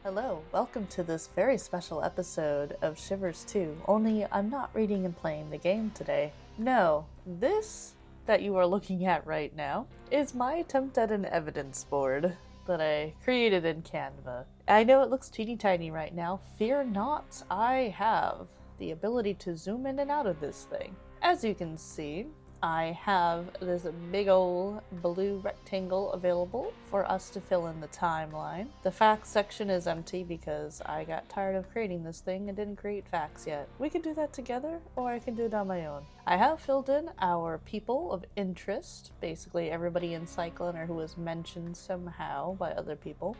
Hello, welcome to this very special episode of Shivers 2, only I'm not reading and playing the game today. No, this that you are looking at right now is my attempt at an evidence board that I created in Canva. I know it looks teeny tiny right now, fear not, I have the ability to zoom in and out of this thing. As you can see, I have this big ol' blue rectangle available for us to fill in the timeline. The facts section is empty because I got tired of creating this thing and didn't create facts yet. We can do that together, or I can do it on my own. I have filled in our people of interest, basically everybody in Cyclone or who was mentioned somehow by other people.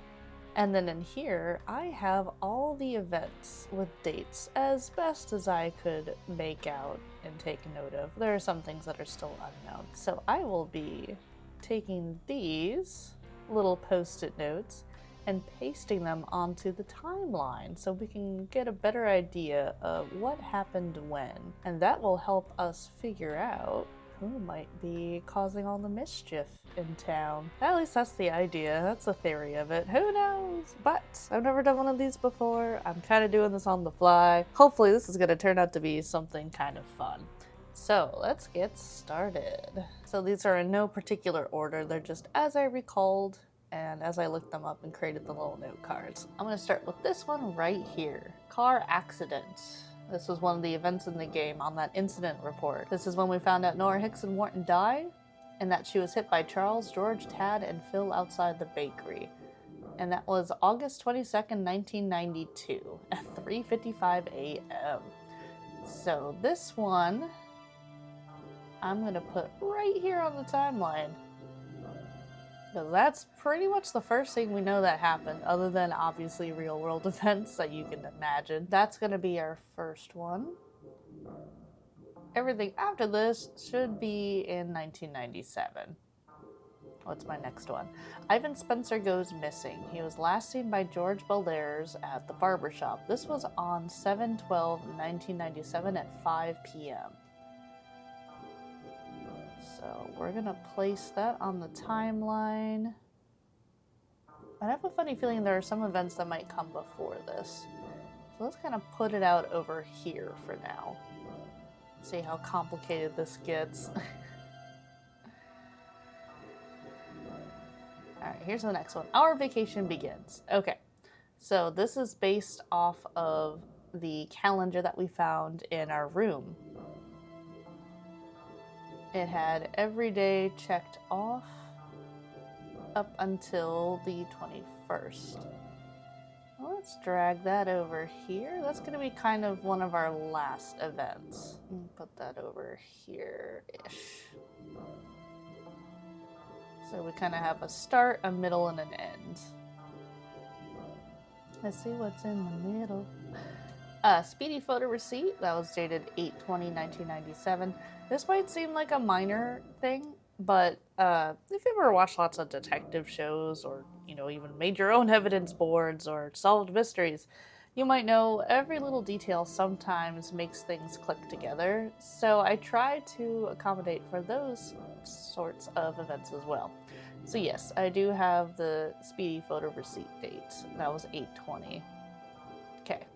And then in here, I have all the events with dates as best as I could make out and take note of. There are some things that are still unknown. So I will be taking these little post-it notes and pasting them onto the timeline so we can get a better idea of what happened when. And that will help us figure out who might be causing all the mischief in town. At least that's the idea. That's the theory of it. Who knows? But I've never done one of these before. I'm kind of doing this on the fly. Hopefully this is going to turn out to be something kind of fun. So let's get started. So these are in no particular order. They're just as I recalled and as I looked them up and created the little note cards. I'm going to start with this one right here. Car accident. This was one of the events in the game on that incident report. This is when we found out Nora Hicks and Wharton died, and that she was hit by Charles, George, Tad, and Phil outside the bakery. And that was August 22nd, 1992, at 3:55 a.m. So this one, I'm gonna put right here on the timeline. So that's pretty much the first thing we know that happened, other than obviously real world events that you can imagine. That's going to be our first one. Everything after this should be in 1997. What's my next one? Ivan Spencer goes missing. He was last seen by George Belair's at the barbershop. This was on 7/12/1997 at 5 p.m. So we're gonna place that on the timeline. I have a funny feeling there are some events that might come before this. So let's kind of put it out over here for now. See how complicated this gets. Alright, here's the next one. Our vacation begins. Okay, so this is based off of the calendar that we found in our room. It had every day checked off up until the 21st. Let's drag that over here. That's going to be kind of one of our last events. Put that over here-ish. So we kind of have a start, a middle, and an end. Let's see what's in the middle. Speedy photo receipt, that was dated 8/20/1997. This might seem like a minor thing, but if you've ever watched lots of detective shows or, even made your own evidence boards or solved mysteries, you might know every little detail sometimes makes things click together. So I try to accommodate for those sorts of events as well. So yes, I do have the speedy photo receipt date. That was 8/20. Okay.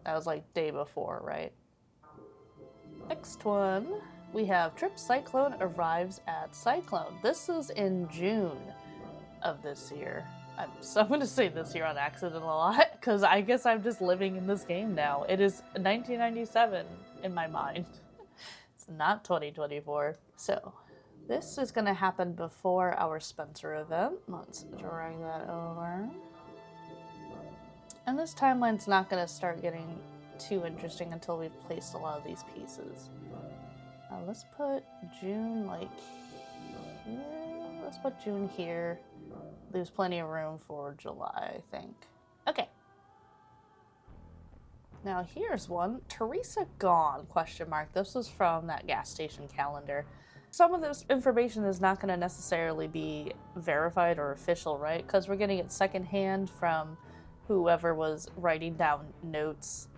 That was like day before, right? Next one, we have Trip Cyclone arrives at Cyclone. This is in June of this year. I'm going to say this year on accident a lot, because I guess I'm just living in this game now. It is 1997 in my mind. It's not 2024. So, this is going to happen before our Spencer event. Let's drag that over. And this timeline's not going to start getting too interesting until we've placed a lot of these pieces. Let's put June like here. Let's put June here. Leaves plenty of room for July, I think. Okay. Now here's one. Teresa gone, question mark. This was from that gas station calendar. Some of this information is not going to necessarily be verified or official, right? Because we're getting it secondhand from whoever was writing down notes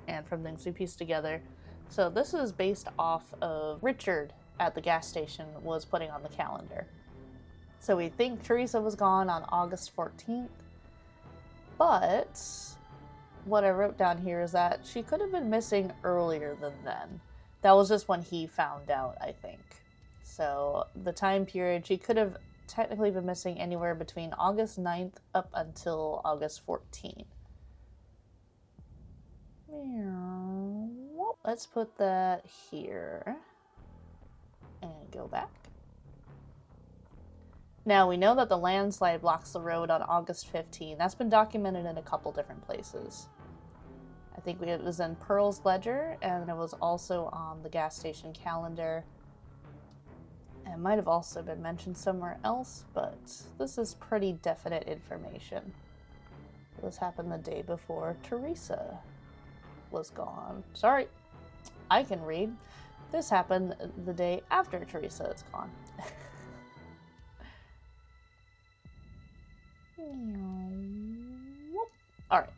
and from things we pieced together. So this is based off of Richard at the gas station was putting on the calendar. So we think Teresa was gone on August 14th. But what I wrote down here is that she could have been missing earlier than then. That was just when he found out, I think. So the time period, she could have technically been missing anywhere between August 9th up until August 14th. Let's put that here and go back. Now we know that the landslide blocks the road on August 15th. That's been documented in a couple different places. I think it was in Pearl's ledger, and it was also on the gas station calendar. It might have also been mentioned somewhere else, but this is pretty definite information. This happened the day before Teresa was gone. Sorry, I can read. This happened the day after Teresa is gone. Alright.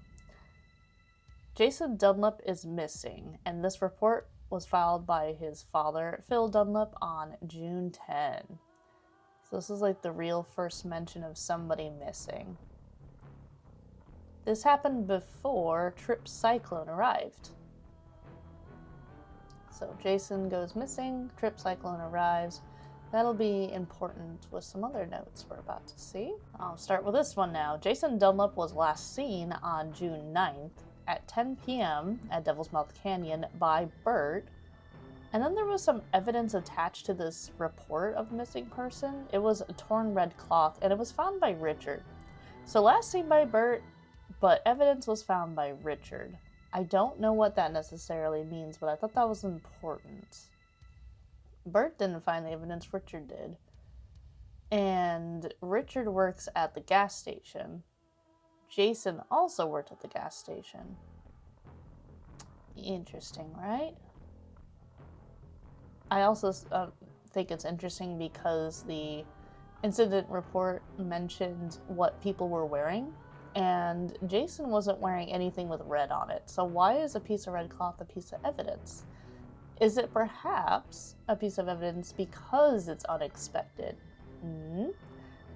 Jason Dunlap is missing, and this report was filed by his father, Phil Dunlap, on June 10. So this is like the real first mention of somebody missing. This happened before Trip Cyclone arrived. So Jason goes missing, Trip Cyclone arrives. That'll be important with some other notes we're about to see. I'll start with this one now. Jason Dunlap was last seen on June 9th at 10 p.m. at Devil's Mouth Canyon by Bert. And then there was some evidence attached to this report of missing person. It was a torn red cloth, and it was found by Richard. So last seen by Bert, but evidence was found by Richard. I don't know what that necessarily means, but I thought that was important. Bert didn't find the evidence, Richard did. And Richard works at the gas station. Jason also worked at the gas station. Interesting, right? I also think it's interesting because the incident report mentioned what people were wearing, and Jason wasn't wearing anything with red on it. So why is a piece of red cloth a piece of evidence? Is it perhaps a piece of evidence because it's unexpected?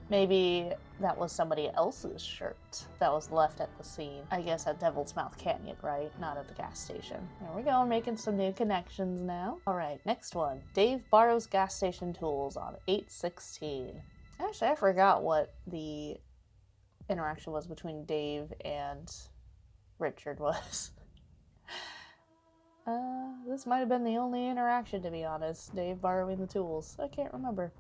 Maybe that was somebody else's shirt that was left at the scene. I guess at Devil's Mouth Canyon, right? Not at the gas station. There we go, making some new connections now. Alright, next one. Dave borrows gas station tools on 8/16. Actually, I forgot what the interaction was between Dave and Richard was. This might have been the only interaction, to be honest. Dave borrowing the tools. I can't remember.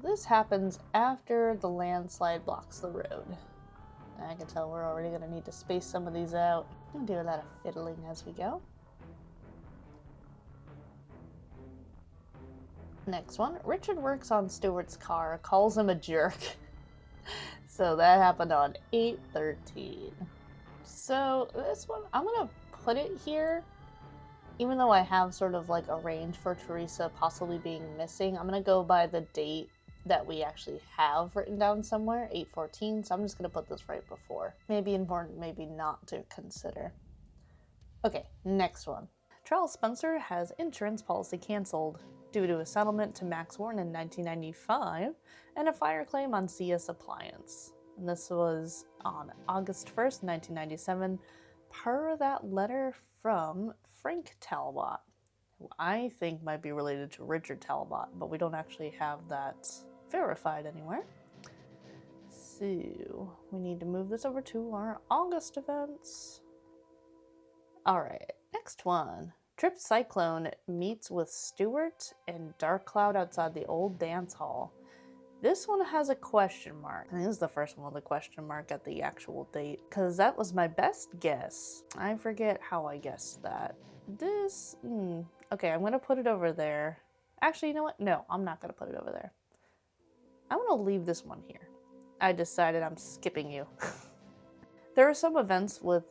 This happens after the landslide blocks the road. I can tell we're already going to need to space some of these out. I'll do a lot of fiddling as we go. Next one. Richard works on Stewart's car, calls him a jerk. So that happened on 8/13. So this one, I'm going to put it here. Even though I have sort of like a range for Teresa possibly being missing, I'm going to go by the date that we actually have written down somewhere, 8/14, so I'm just going to put this right before. Maybe important, maybe not to consider. Okay, next one. Charles Spencer has insurance policy canceled due to a settlement to Max Warren in 1995 and a fire claim on CS Appliance. And this was on August 1st, 1997, per that letter from Frank Talbot, who I think might be related to Richard Talbot, but we don't actually have that verified anywhere. So we need to move this over to our August events. Alright, next one. Trip Cyclone meets with Stewart and Darkcloud outside the old dance hall. This one has a question mark. I think this is the first one with a question mark at the actual date, because that was my best guess. I forget how I guessed that. This, okay, I'm going to put it over there. Actually, you know what? No, I'm not going to put it over there. I'm going to leave this one here. I decided I'm skipping you. There are some events with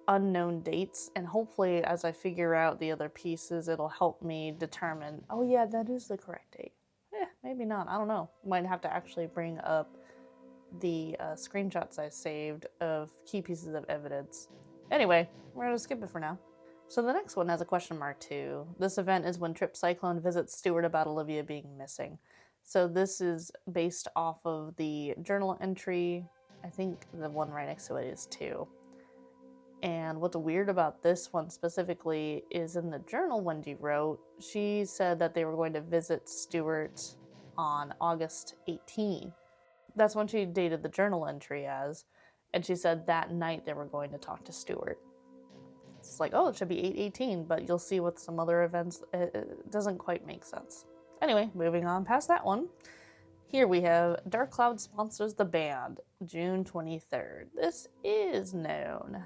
unknown dates, and hopefully as I figure out the other pieces, it'll help me determine, oh yeah, that is the correct date. Maybe not, I don't know. Might have to actually bring up the screenshots I saved of key pieces of evidence. Anyway, we're going to skip it for now. So the next one has a question mark too. This event is when Trip Cyclone visits Stewart about Olivia being missing. So this is based off of the journal entry I think the one right next to it is 2. And what's weird about this one specifically is in the journal Wendy wrote, she said that they were going to visit Stuart on August 18. That's when she dated the journal entry as, and she said that night they were going to talk to Stuart. It's like, oh, it should be 8/18, but you'll see with some other events, it doesn't quite make sense. Anyway, moving on past that one. Here we have Darkcloud sponsors the band, June 23rd. This is known.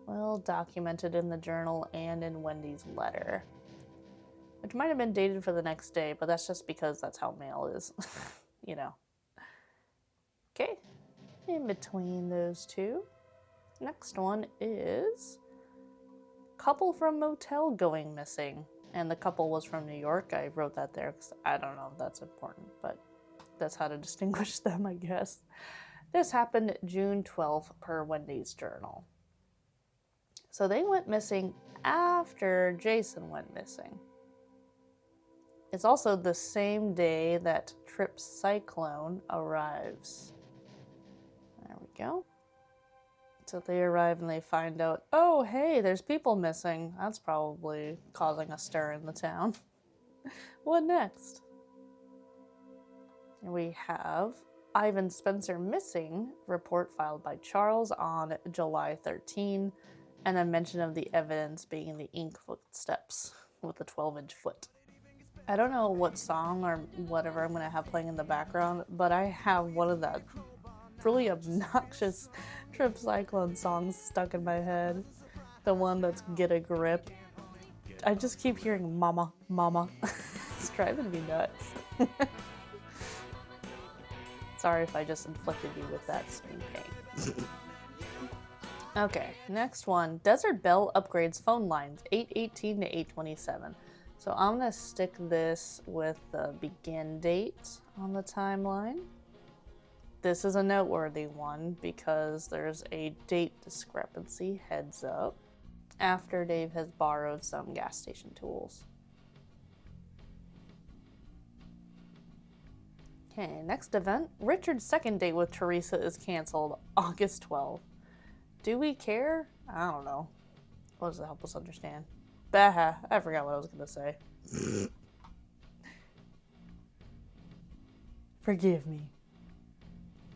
Well documented in the journal and in Wendy's letter. Which might have been dated for the next day, but that's just because that's how mail is. You know. Okay. In between those two. Next one is couple from motel going missing. And the couple was from New York. I wrote that there because I don't know if that's important, but that's how to distinguish them, I guess. This happened June 12th per Wendy's journal. So they went missing after Jason went missing. It's also the same day that Trip's cyclone arrives. There we go. So they arrive and they find out, oh, hey, there's people missing. That's probably causing a stir in the town. What next? Here we have Ivan Spencer missing report filed by Charles on July 13. And a mention of the evidence being the ink footsteps with the 12-inch foot. I don't know what song or whatever I'm going to have playing in the background, but I have one of the really obnoxious Trip Cyclone songs stuck in my head. The one that's Get a Grip. I just keep hearing mama, mama. It's driving me nuts. Sorry if I just inflicted you with that screen pain. Okay, next one. Desert Bell upgrades phone lines, 8/18 to 8/27. So I'm going to stick this with the begin date on the timeline. This is a noteworthy one because there's a date discrepancy, heads up, after Dave has borrowed some gas station tools. Okay, next event. Richard's second date with Teresa is canceled, August 12th. Do we care? I don't know. What does it help us understand? Bah, I forgot what I was going to say. Forgive me.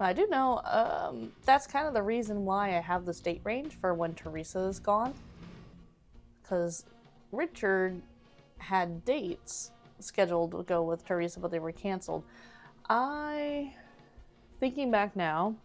I do know, that's kind of the reason why I have this date range for when Teresa is gone. Because Richard had dates scheduled to go with Teresa, but they were canceled. Thinking back now,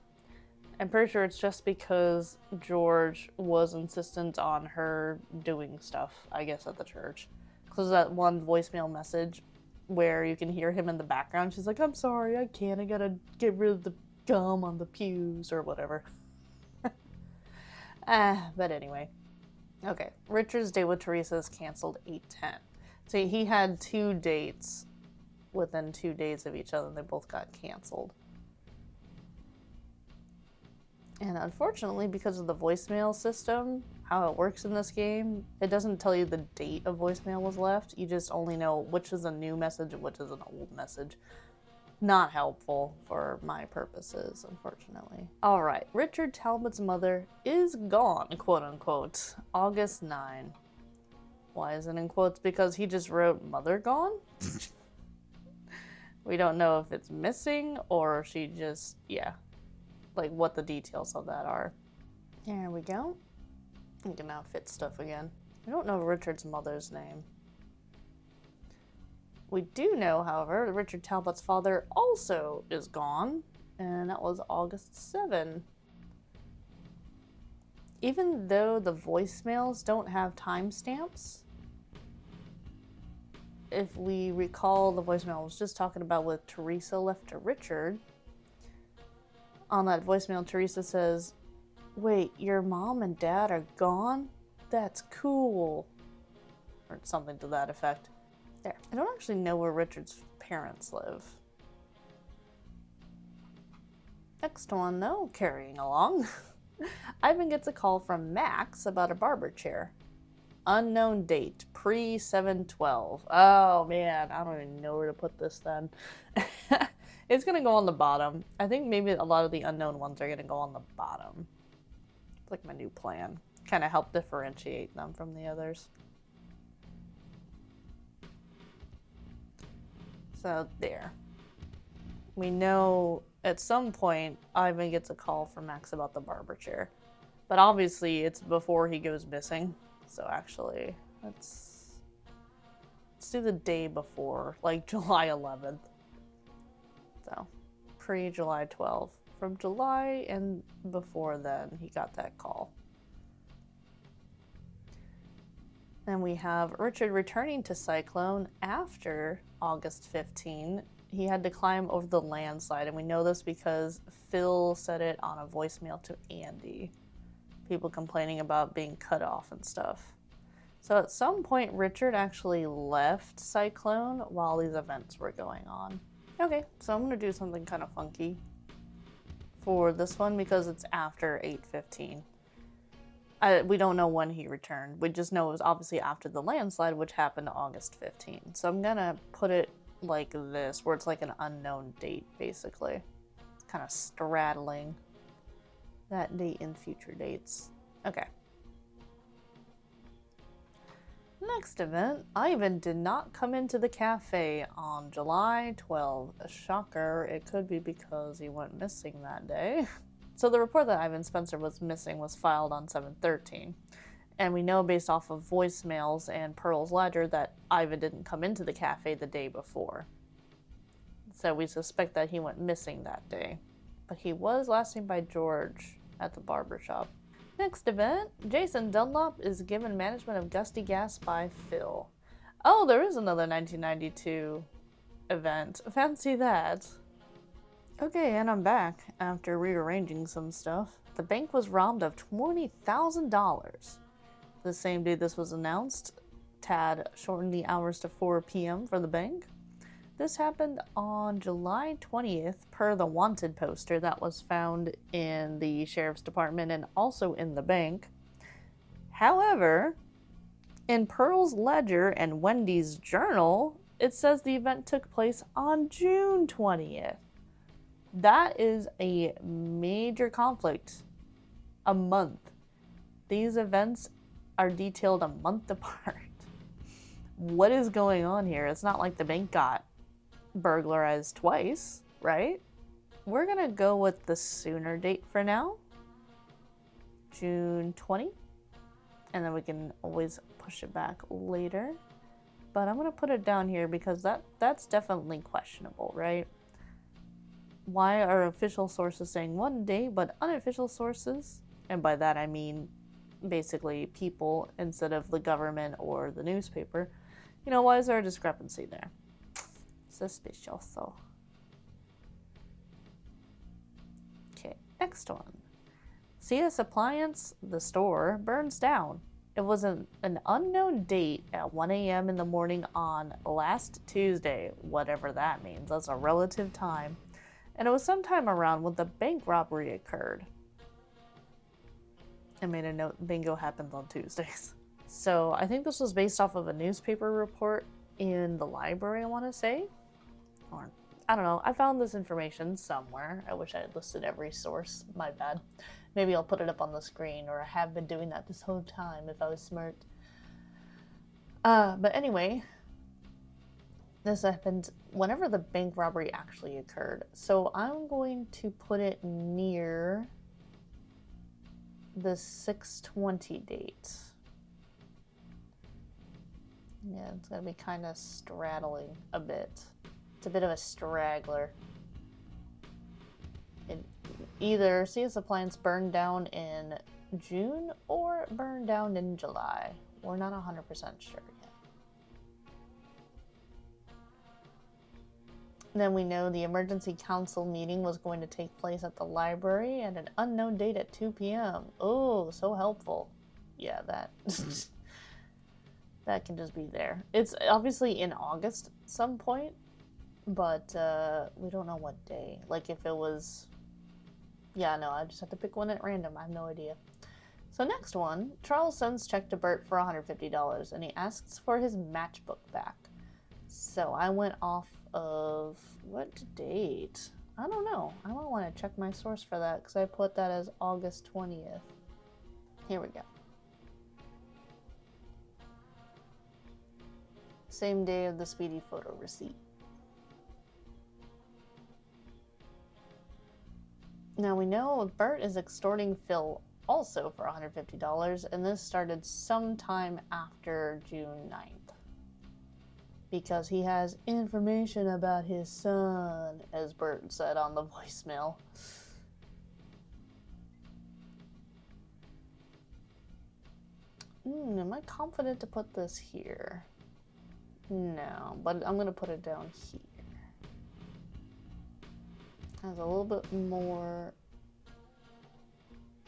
I'm pretty sure it's just because George was insistent on her doing stuff, I guess, at the church. Because that one voicemail message where you can hear him in the background. She's like, I'm sorry, I can't. I gotta get rid of the gum on the pews or whatever. But anyway. Okay, Richard's date with Teresa is canceled 8/10. So he had 2 dates within 2 days of each other, and they both got canceled. And unfortunately, because of the voicemail system, how it works in this game, it doesn't tell you the date a voicemail was left. You just only know which is a new message and which is an old message. Not helpful for my purposes, unfortunately. Alright, Richard Talbot's mother is gone, quote unquote, August 9. Why is it in quotes? Because he just wrote mother gone? We don't know if it's missing or she just, like what the details of that are. There we go. You can now fit stuff again. I don't know Richard's mother's name. We do know, however, that Richard Talbot's father also is gone, and that was August 7. Even though the voicemails don't have timestamps, if we recall the voicemail I was just talking about with Teresa left to Richard, on that voicemail, Teresa says, wait, your mom and dad are gone? That's cool. Or something to that effect. There. I don't actually know where Richard's parents live. Next one, though, carrying along. Ivan gets a call from Max about a barber chair. Unknown date, pre-7/12. Oh, man, I don't even know where to put this then. It's gonna go on the bottom. I think maybe a lot of the unknown ones are gonna go on the bottom. It's like my new plan. Kind of help differentiate them from the others. So there. We know at some point Ivan gets a call from Max about the barber chair. But obviously it's before he goes missing. So actually, let's do the day before, like July 11th. So, pre-July 12th. From July and before then, he got that call. Then we have Richard returning to Cyclone after August 15. He had to climb over the landslide, and we know this because Phil said it on a voicemail to Andy. People complaining about being cut off and stuff. So at some point, Richard actually left Cyclone while these events were going on. Okay, so I'm going to do something kind of funky for this one because it's after 8:15. We don't know when he returned. We just know it was obviously after the landslide, which happened August 15. So I'm going to put it like this, where it's like an unknown date, basically. Kind of straddling that date in future dates. Okay. Next event, Ivan did not come into the cafe on July 12. A shocker, it could be because he went missing that day. So the report that Ivan Spencer was missing was filed on 7/13. And we know based off of voicemails and Pearl's ledger that Ivan didn't come into the cafe the day before. So we suspect that he went missing that day. But he was last seen by George at the barbershop. Next event, Jason Dunlop is given management of Gusty Gas by Phil. Oh, there is another 1992 event. Fancy that. Okay, and I'm back after rearranging some stuff. The bank was robbed of $20,000. The same day this was announced, Tad shortened the hours to 4 p.m. for the bank. This happened on July 20th per the wanted poster that was found in the sheriff's department and also in the bank. However, in Pearl's ledger and Wendy's journal, it says the event took place on June 20th. That is a major conflict. A month. These events are detailed a month apart. What is going on here? It's not like the bank got burglarized twice, right? We're gonna go with the sooner date for now. June 20. And then we can always push it back later. But I'm gonna put it down here because that's definitely questionable, right? Why are official sources saying one day, but unofficial sources, and by that I mean basically people instead of the government or the newspaper, why is there a discrepancy there? Suspicious. Okay, next one. CS Appliance, the store, burns down. It was an unknown date at 1 a.m. in the morning on last Tuesday, whatever that means. That's a relative time. And it was sometime around when the bank robbery occurred. I made a note, bingo happens on Tuesdays. So I think this was based off of a newspaper report in the library, I want to say. Or, I don't know, I found this information somewhere. I wish I had listed every source, my bad. Maybe I'll put it up on the screen, or I have been doing that this whole time if I was smart. But anyway, this happened whenever the bank robbery actually occurred. So I'm going to put it near the 6/20 date. Yeah, it's going to be kind of straddling a bit. It's a bit of a straggler. It either CS Appliance burned down in June or burned down in July. We're not 100% sure yet. Then we know the emergency council meeting was going to take place at the library at an unknown date at 2 p.m. Oh, so helpful. Yeah, that that can just be there. It's obviously in August some point, but we don't know what day. Like if it was... Yeah, no, I just have to pick one at random. I have no idea. So next one, Charles sends check to Bert for $150, and he asks for his matchbook back. So I went off of what date? I don't know. I might want to check my source for that because I put that as August 20th. Here we go. Same day of the Speedy photo receipt. Now we know Bert is extorting Phil also for $150, and this started sometime after June 9th. Because he has information about his son, as Bert said on the voicemail. Am I confident to put this here? No, but I'm going to put it down here. Has a little bit more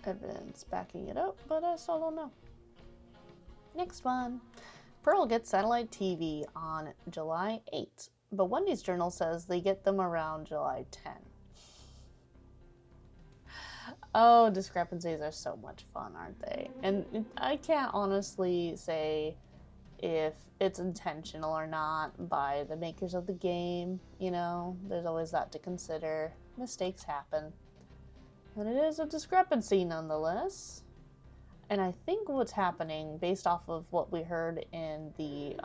evidence backing it up, but I still don't know. Next one. Pearl gets satellite TV on July 8th, but Wendy's journal says they get them around July 10. Oh, discrepancies are so much fun, aren't they? And I can't honestly say if it's intentional or not by the makers of the game. You know, there's always that to consider. Mistakes happen. But it is a discrepancy nonetheless. And I think what's happening, based off of what we heard in the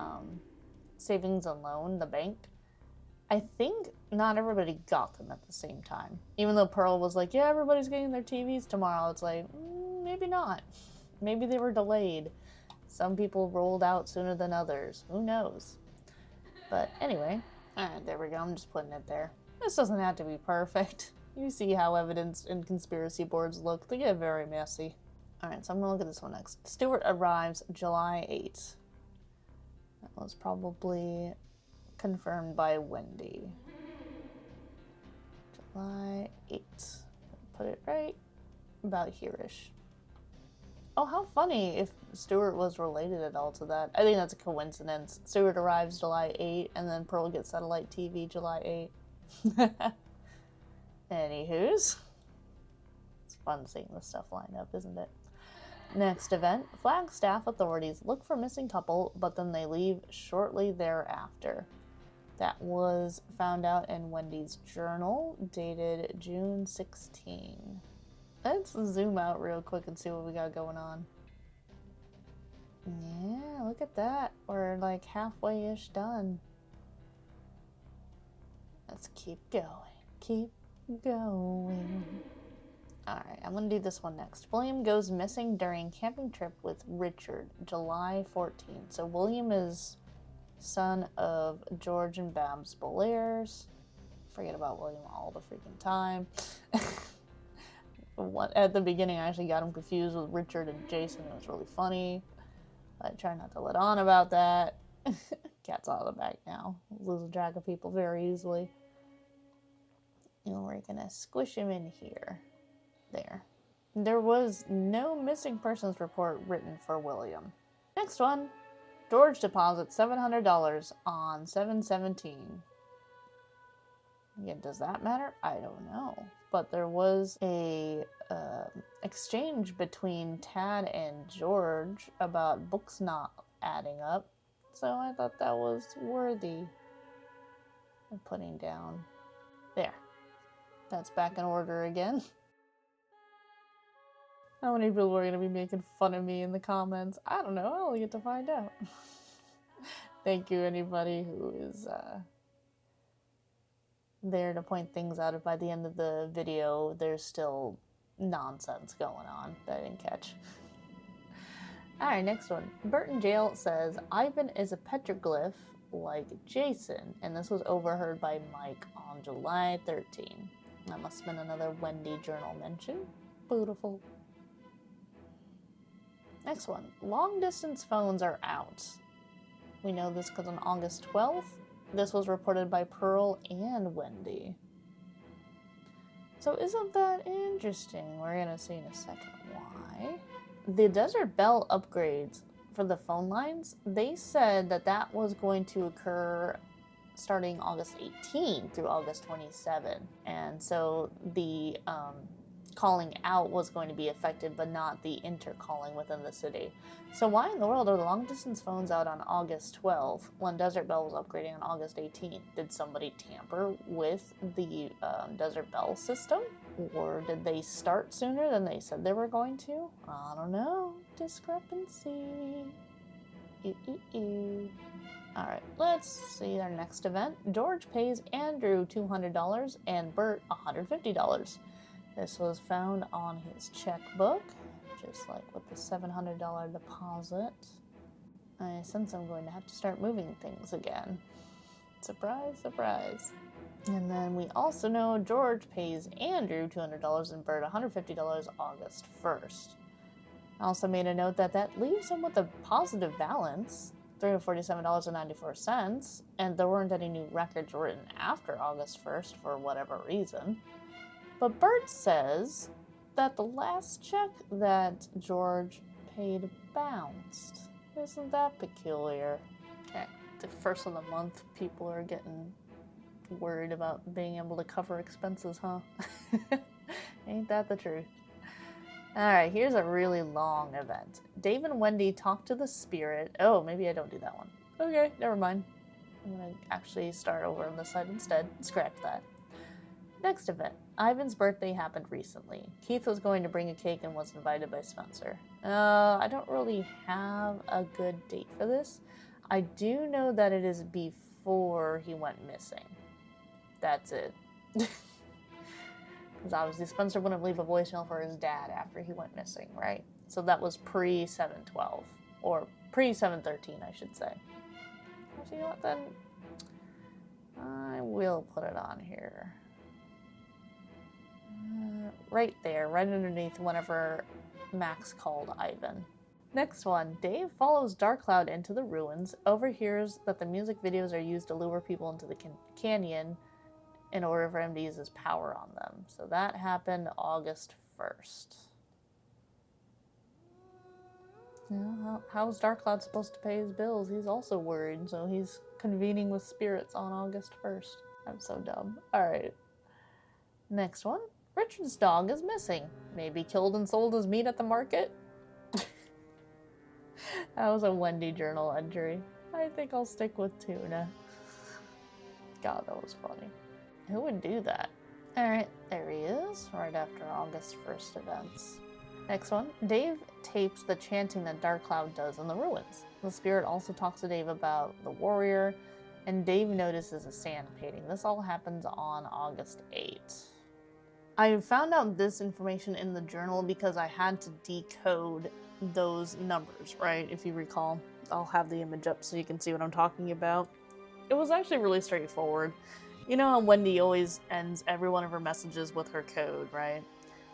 savings and loan, the bank, I think not everybody got them at the same time. Even though Pearl was like, yeah, everybody's getting their TVs tomorrow, it's like, maybe not. Maybe they were delayed. Some people rolled out sooner than others. Who knows? But anyway, alright, there we go. I'm just putting it there. This doesn't have to be perfect. You see how evidence and conspiracy boards look. They get very messy. Alright, so I'm gonna look at this one next. Stuart arrives July 8th. That was probably confirmed by Wendy. July 8th. Put it right about here-ish. Oh, how funny if Stuart was related at all to that. I think that's a coincidence. Stuart arrives July 8th, and then Pearl gets satellite TV July 8th. Anywho's. It's fun seeing this stuff line up, isn't it? Next event, Flagstaff authorities look for missing couple, but then they leave shortly thereafter. That was found out in Wendy's journal, dated June 16. Let's zoom out real quick and see what we got going on. Yeah, look at that. We're like halfway-ish done. Let's keep going. Keep going. Alright, I'm gonna do this one next. William goes missing during camping trip with Richard, July 14th. So William is son of George and Babs Belair's. Forget about William all the freaking time. At the beginning, I actually got him confused with Richard and Jason. It was really funny. I try not to let on about that. Cat's out of the bag now. Losing track of people very easily. And we're gonna squish him in here. There. There was no missing persons report written for William. Next one. George deposits $700 on 7/17. Again, does that matter? I don't know. But there was a exchange between Tad and George about books not adding up. So I thought that was worthy of putting down. There. That's back in order again. How many people are going to be making fun of me in the comments? I don't know. I'll get to find out. Thank you, anybody who is there to point things out. If by the end of the video there's still nonsense going on that I didn't catch. Alright, next one. Bert in jail says Ivan is a petroglyph like Jason, and this was overheard by Mike on July 13. That must have been another Wendy journal mention. Beautiful. Next one. Long distance phones are out. We know this because on August 12th, this was reported by Pearl and Wendy. So isn't that interesting? We're going to see in a second why. The Desert Bell upgrades for the phone lines, they said that that was going to occur starting August 18 through August 27. And so the calling out was going to be affected, but not the intercalling within the city. So why in the world are the long-distance phones out on August 12th when Desert Bell was upgrading on August 18th? Did somebody tamper with the Desert Bell system? Or did they start sooner than they said they were going to? I don't know. Discrepancy. Alright, let's see our next event. George pays Andrew $200 and Bert $150. This was found on his checkbook, just like with the $700 deposit. I sense I'm going to have to start moving things again. Surprise, surprise. And then we also know George pays Andrew $200 and Bert $150 August 1st. I also made a note that leaves him with a positive balance, $347.94, and there weren't any new records written after August 1st for whatever reason. But Bert says that the last check that George paid bounced. Isn't that peculiar? Okay, the first of the month, people are getting worried about being able to cover expenses, huh? Ain't that the truth? Alright, here's a really long event. Dave and Wendy talk to the spirit. Oh, maybe I don't do that one. Okay, never mind. I'm gonna actually start over on this side instead. Scratch that. Next event. Ivan's birthday happened recently. Keith was going to bring a cake and was invited by Spencer. I don't really have a good date for this. I do know that it is before he went missing. That's it. Because obviously Spencer wouldn't leave a voicemail for his dad after he went missing, right? So that was pre-7/12. Or pre-7/13, I should say. Actually, you know what then? I will put it on here. Right there, right underneath whenever Max called Ivan. Next one, Dave follows Darkcloud into the ruins, overhears that the music videos are used to lure people into the canyon in order for him to use his power on them. So that happened August 1st. You know, how's Darkcloud supposed to pay his bills? He's also worried, so he's convening with spirits on August 1st. I'm so dumb. Alright. Next one. Richard's dog is missing. Maybe killed and sold as meat at the market? That was a Wendy journal entry. I think I'll stick with tuna. God, that was funny. Who would do that? Alright, there he is, right after August 1st events. Next one. Dave tapes the chanting that Darkcloud does in the ruins. The spirit also talks to Dave about the warrior, and Dave notices a sand painting. This all happens on August 8th. I found out this information in the journal because I had to decode those numbers, right? If you recall, I'll have the image up so you can see what I'm talking about. It was actually really straightforward. You know how Wendy always ends every one of her messages with her code, right?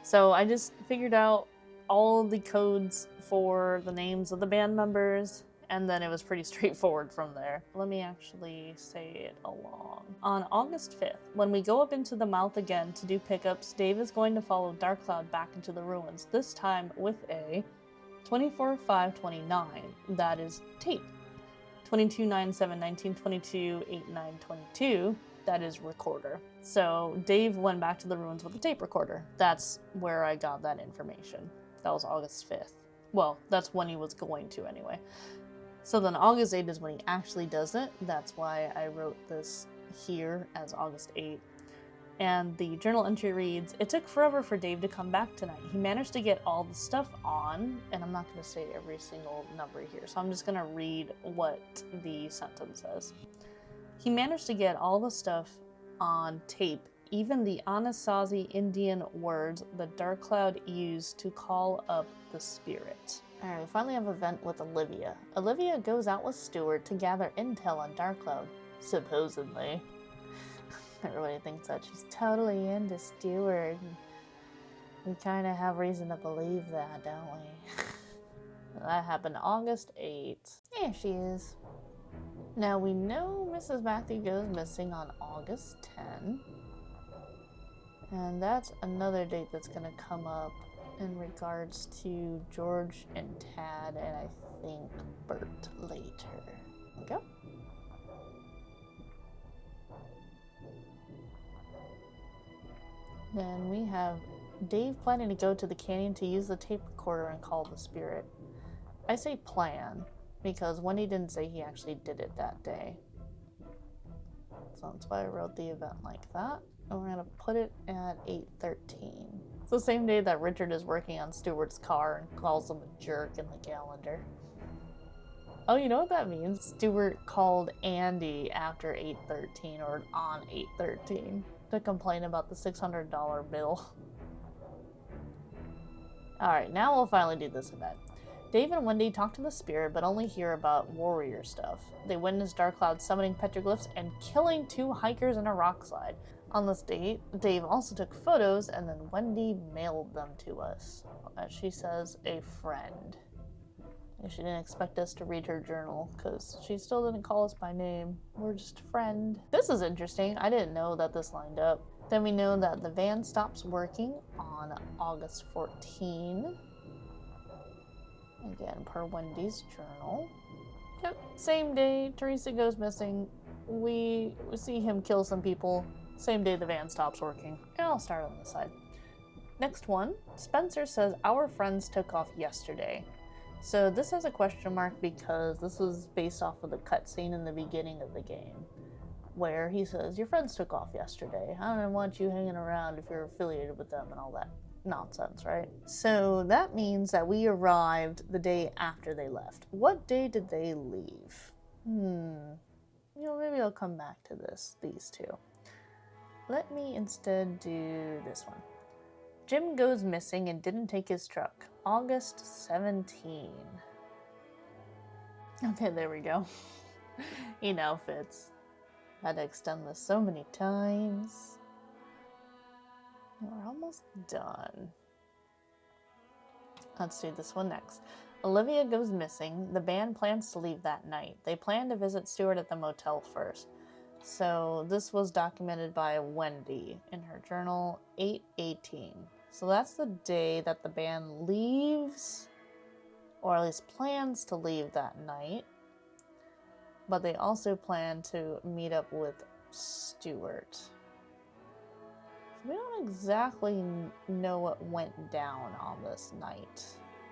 So I just figured out all the codes for the names of the band members, and then it was pretty straightforward from there. Let me actually say it along. On August 5th, when we go up into the mouth again to do pickups, Dave is going to follow Darkcloud back into the ruins, this time with a 24/5/29, that is tape. 22/9/7/19, 22/8/9/22, that is recorder. So Dave went back to the ruins with a tape recorder. That's where I got that information. That was August 5th. Well, that's when he was going to anyway. So then August 8th is when he actually does it. That's why I wrote this here as August 8th. And the journal entry reads, "It took forever for Dave to come back tonight. He managed to get all the stuff on," and I'm not going to say every single number here, so I'm just going to read what the sentence says. "He managed to get all the stuff on tape, even the Anasazi Indian words that Darkcloud used to call up the spirit." Alright, we finally have an event with Olivia. Olivia goes out with Stuart to gather intel on Darkcloud, supposedly. Everybody thinks that she's totally into Stuart. We kind of have reason to believe that, don't we? That happened August 8th. There she is. Now we know Mrs. Matthew goes missing on August 10. And that's another date that's going to come up in regards to George and Tad, and I think Bert later. There we go. Then we have Dave planning to go to the canyon to use the tape recorder and call the spirit. I say plan, because Wendy didn't say he actually did it that day. So that's why I wrote the event like that. And we're going to put it at 8:13. It's the same day that Richard is working on Stuart's car and calls him a jerk in the calendar. Oh, you know what that means? Stuart called Andy after 8:13 or on 8:13 to complain about the $600 bill. Alright, now we'll finally do this event. Dave and Wendy talk to the spirit, but only hear about warrior stuff. They witness Darkcloud summoning petroglyphs and killing 2 hikers in a rock slide. On this date, Dave also took photos, and then Wendy mailed them to us. As she says, a friend. She didn't expect us to read her journal, because she still didn't call us by name. We're just a friend. This is interesting. I didn't know that this lined up. Then we know that the van stops working on August 14. Again, per Wendy's journal. Yep, same day, Teresa goes missing. We see him kill some people. Same day the van stops working. And I'll start on this side. Next one, Spencer says our friends took off yesterday. So this has a question mark because this was based off of the cutscene in the beginning of the game, where he says, your friends took off yesterday. I don't want you hanging around if you're affiliated with them and all that nonsense, right? So that means that we arrived the day after they left. What day did they leave? Maybe I'll come back to these two. Let me instead do this one. Jim goes missing and didn't take his truck. August 17. Okay, there we go. He now fits. Had to extend this so many times. We're almost done. Let's do this one next. Olivia goes missing. The band plans to leave that night. They plan to visit Stuart at the motel first. So this was documented by Wendy in her journal, 8/18. So that's the day that the band leaves, or at least plans to leave that night. But they also plan to meet up with Stuart. We don't exactly know what went down on this night.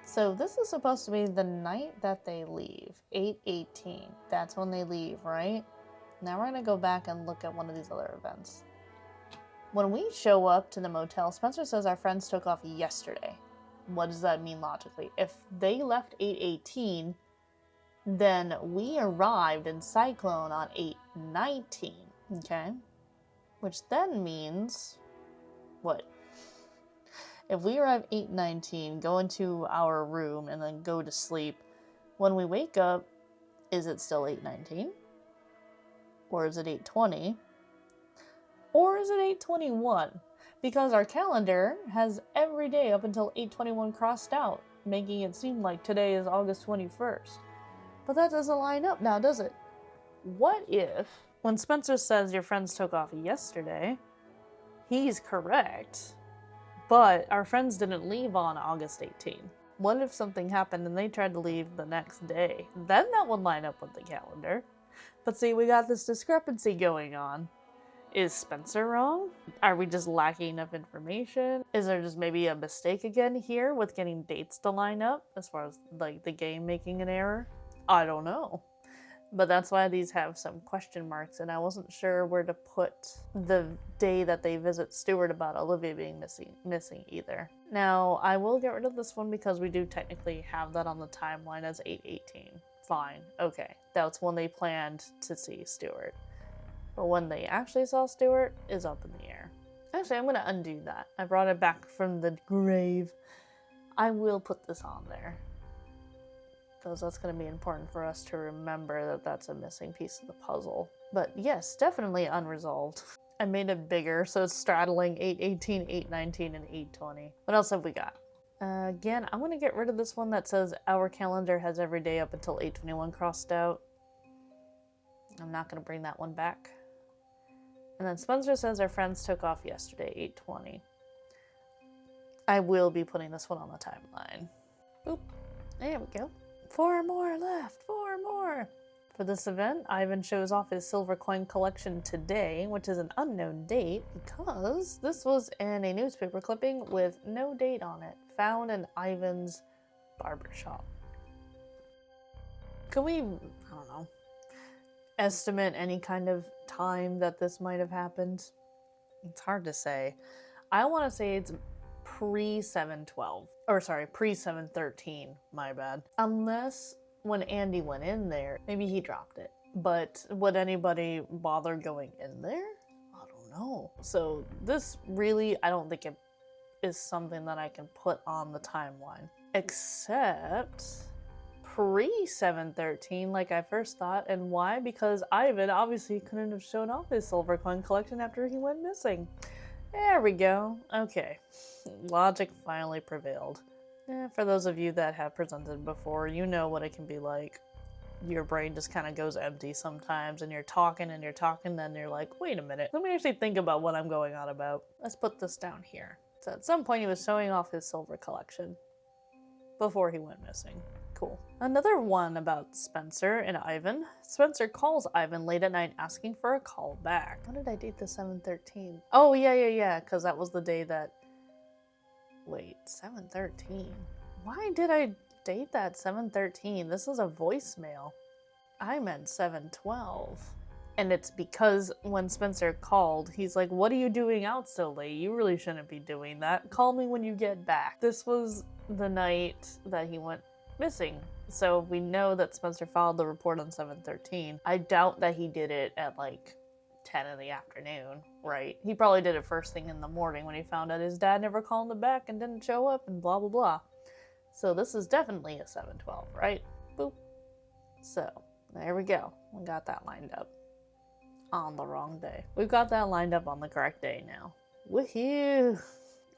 So this is supposed to be the night that they leave, 8/18. That's when they leave, right? Now we're going to go back and look at one of these other events. When we show up to the motel, Spencer says our friends took off yesterday. What does that mean logically? If they left 8/18, then we arrived in Cyclone on 8/19, okay? Which then means, what? If we arrive 8/19, go into our room, and then go to sleep, when we wake up, is it still 8/19? Or is it 8/20? Or is it 8/21? Because our calendar has every day up until 8/21 crossed out, making it seem like today is August 21st. But that doesn't line up now, does it? What if, when Spencer says your friends took off yesterday, he's correct, but our friends didn't leave on August 18? What if something happened and they tried to leave the next day? Then that would line up with the calendar. But see, we got this discrepancy going on. Is Spencer wrong? Are we just lacking enough information? Is there just maybe a mistake again here with getting dates to line up as far as like the game making an error? I don't know. But that's why these have some question marks, and I wasn't sure where to put the day that they visit Stuart about Olivia being missing either. Now, I will get rid of this one because we do technically have that on the timeline as 8/18. Fine, okay. That's when they planned to see Stuart. But when they actually saw Stuart is up in the air. Actually, I'm going to undo that. I brought it back from the grave. I will put this on there, because that's going to be important for us to remember that that's a missing piece of the puzzle. But yes, definitely unresolved. I made it bigger, so it's straddling 8/18, 8/19, and 8/20. What else have we got? Again, I'm going to get rid of this one that says our calendar has every day up until 8/21 crossed out. I'm not going to bring that one back. And then Spencer says our friends took off yesterday, 8/20. I will be putting this one on the timeline. Oop, there we go. 4 more left, 4 more. For this event, Ivan shows off his silver coin collection today, which is an unknown date, because this was in a newspaper clipping with no date on it, found in Ivan's barbershop. Can we, I don't know, estimate any kind of time that this might have happened? It's hard to say. I want to say it's pre-712. Or sorry, pre-713, my bad. Unless when Andy went in there, maybe he dropped it. But would anybody bother going in there? I don't know. So this really, I don't think it is something that I can put on the timeline. Except pre-713, like I first thought. And why? Because Ivan obviously couldn't have shown off his silver coin collection after he went missing. There we go. Okay. Logic finally prevailed. For those of you that have presented before, you know what it can be like. Your brain just kind of goes empty sometimes, and you're talking, then you're like, wait a minute, let me actually think about what I'm going on about. Let's put this down here. So at some point he was showing off his silver collection before he went missing. Cool. Another one about Spencer and Ivan. Spencer calls Ivan late at night asking for a call back. When did I date the 713? Oh, yeah, because that was the day that... Wait, 713? Why did I date that 713? This is a voicemail. I meant 712. And it's because when Spencer called, he's like, what are you doing out so late? You really shouldn't be doing that. Call me when you get back. This was the night that he went missing. So we know that Spencer filed the report on 713. I doubt that he did it at like 10 in the afternoon, right? He probably did it first thing in the morning when he found out his dad never called him back and didn't show up and blah, blah, blah. So this is definitely a 712, right? Boop. So there we go. We got that lined up on the wrong day. We've got that lined up on the correct day now. Woohoo!